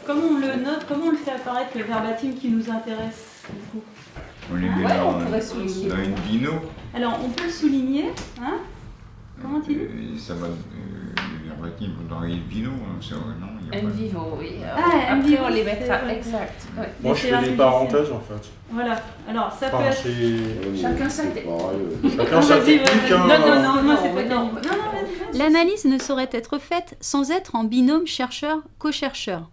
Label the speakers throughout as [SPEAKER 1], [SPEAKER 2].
[SPEAKER 1] comment on le note, comment on le fait apparaître, le verbatim qui nous intéresse du coup?
[SPEAKER 2] On les met dans une bino.
[SPEAKER 1] Alors, on peut le souligner, hein? Comment tu dis?
[SPEAKER 2] Ça va, les verbatim dans les bino, non?
[SPEAKER 3] En vivo, oui.
[SPEAKER 1] Ah, en
[SPEAKER 3] après,
[SPEAKER 1] vivo,
[SPEAKER 3] on les mettra,
[SPEAKER 1] c'est
[SPEAKER 3] exact. Ouais.
[SPEAKER 4] Moi, je fais des parenthèses en fait.
[SPEAKER 1] Voilà, alors ça peut
[SPEAKER 4] Enfin,
[SPEAKER 1] être...
[SPEAKER 3] Chacun sa
[SPEAKER 4] Chacun sa technique.
[SPEAKER 1] Non, c'est pas non, vas-y.
[SPEAKER 5] L'analyse ne saurait être faite sans être en binôme chercheur-co-chercheur.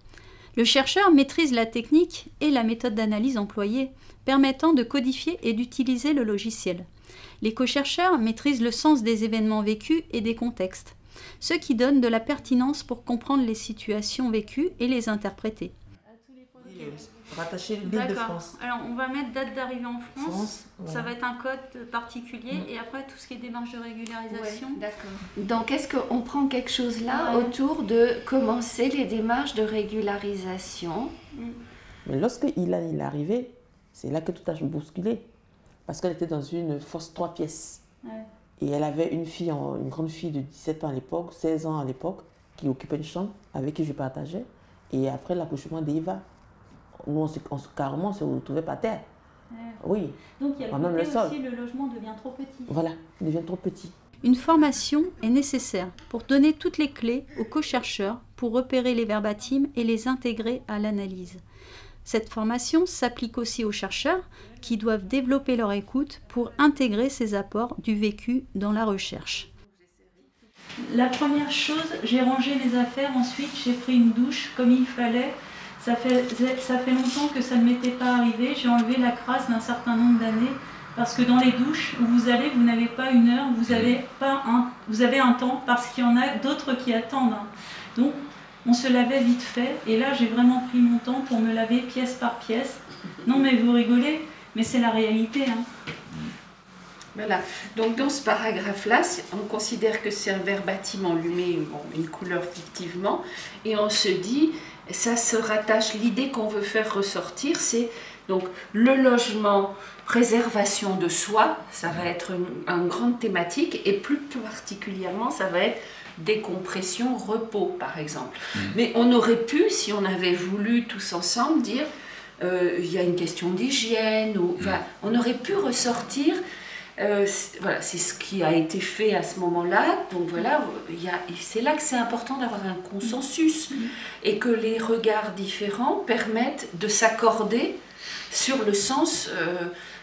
[SPEAKER 5] Le chercheur maîtrise la technique et la méthode d'analyse employée, permettant de codifier et d'utiliser le logiciel. Les co-chercheurs maîtrisent le sens des événements vécus et des contextes, ce qui donne de la pertinence pour comprendre les situations vécues et les interpréter.
[SPEAKER 6] Rattacher l'île de France.
[SPEAKER 1] Alors on va mettre date d'arrivée en France.
[SPEAKER 6] Ouais.
[SPEAKER 1] Ça va être un code particulier et après tout ce qui est démarche de régularisation.
[SPEAKER 3] Ouais, d'accord. Donc est-ce qu'on prend quelque chose là autour de commencer les démarches de régularisation?
[SPEAKER 6] Mais lorsqu'il est arrivé, c'est là que tout a bousculé. Parce qu'elle était dans une fosse 3 pièces.
[SPEAKER 1] Ouais.
[SPEAKER 6] Et elle avait une grande fille de 17 ans à l'époque, 16 ans à l'époque, qui occupait une chambre avec qui je partageais. Et après l'accouchement d'Eva, nous, carrément, on se retrouvait par terre.
[SPEAKER 1] Ouais.
[SPEAKER 6] Oui.
[SPEAKER 1] Donc il y a
[SPEAKER 6] même
[SPEAKER 1] le
[SPEAKER 6] le sol.
[SPEAKER 1] aussi, le logement devient trop petit.
[SPEAKER 6] Voilà, il devient trop petit.
[SPEAKER 5] Une formation est nécessaire pour donner toutes les clés aux co-chercheurs pour repérer les verbatims et les intégrer à l'analyse. Cette formation s'applique aussi aux chercheurs qui doivent développer leur écoute pour intégrer ces apports du vécu dans la recherche.
[SPEAKER 1] La première chose, j'ai rangé mes affaires, ensuite j'ai pris une douche comme il fallait. Ça fait longtemps que ça ne m'était pas arrivé. J'ai enlevé la crasse d'un certain nombre d'années parce que dans les douches où vous allez, vous n'avez pas une heure, vous avez un temps parce qu'il y en a d'autres qui attendent. Donc on se lavait vite fait et là j'ai vraiment pris mon temps pour me laver pièce par pièce. Non mais vous rigolez, mais c'est la réalité. Hein.
[SPEAKER 3] Voilà, donc dans ce paragraphe-là, on considère que c'est un verbatim enlumé, une couleur fictivement, et on se dit, ça se rattache, l'idée qu'on veut faire ressortir, c'est donc le logement, préservation de soi, ça va être une grande thématique, et plus particulièrement, ça va être décompression, repos, par exemple. Mais on aurait pu, si on avait voulu tous ensemble, dire, il y a une question d'hygiène, on aurait pu ressortir. Voilà, c'est ce qui a été fait à ce moment-là. Donc voilà, c'est là que c'est important d'avoir un consensus et que les regards différents permettent de s'accorder sur le sens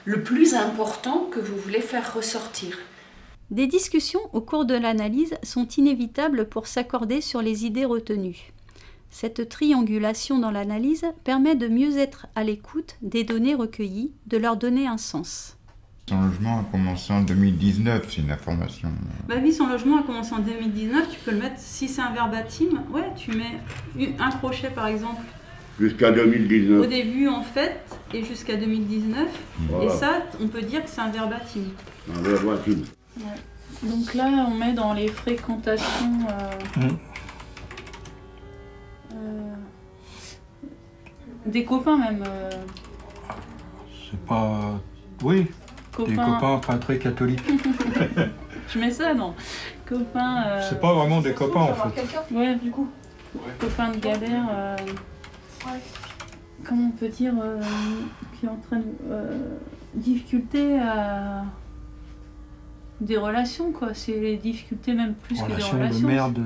[SPEAKER 3] le plus important que vous voulez faire ressortir.
[SPEAKER 5] Des discussions au cours de l'analyse sont inévitables pour s'accorder sur les idées retenues. Cette triangulation dans l'analyse permet de mieux être à l'écoute des données recueillies, de leur donner un sens.
[SPEAKER 2] Son logement a commencé en 2019, c'est une information.
[SPEAKER 1] Bah oui, son logement a commencé en 2019, tu peux le mettre, si c'est un verbatim, ouais, tu mets un crochet par exemple.
[SPEAKER 7] Jusqu'à 2019.
[SPEAKER 1] Au début en fait, et jusqu'à 2019,
[SPEAKER 7] voilà.
[SPEAKER 1] Et ça, on peut dire que c'est un verbatim.
[SPEAKER 7] Un verbatim.
[SPEAKER 1] Ouais. Donc là, on met dans les fréquentations... des copains même.
[SPEAKER 4] C'est pas... Oui. Des copains pas très catholiques.
[SPEAKER 1] Je mets ça, non? Copains...
[SPEAKER 4] C'est pas vraiment des copains en fait.
[SPEAKER 1] Ouais, du coup. Ouais. Copains de galère... Comment on peut dire qui entraîne difficulté à... Des relations, quoi. C'est les difficultés même plus que des relations.
[SPEAKER 4] De merde.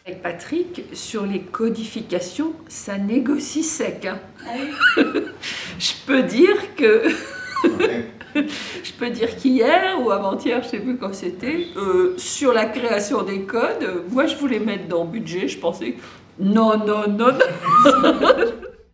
[SPEAKER 3] Avec Patrick, sur les codifications, ça négocie sec. Hein.
[SPEAKER 1] Ah oui.
[SPEAKER 3] Je peux dire que... Je peux dire qu'hier ou avant-hier, je ne sais plus quand c'était, sur la création des codes, moi je voulais mettre dans budget, je pensais non.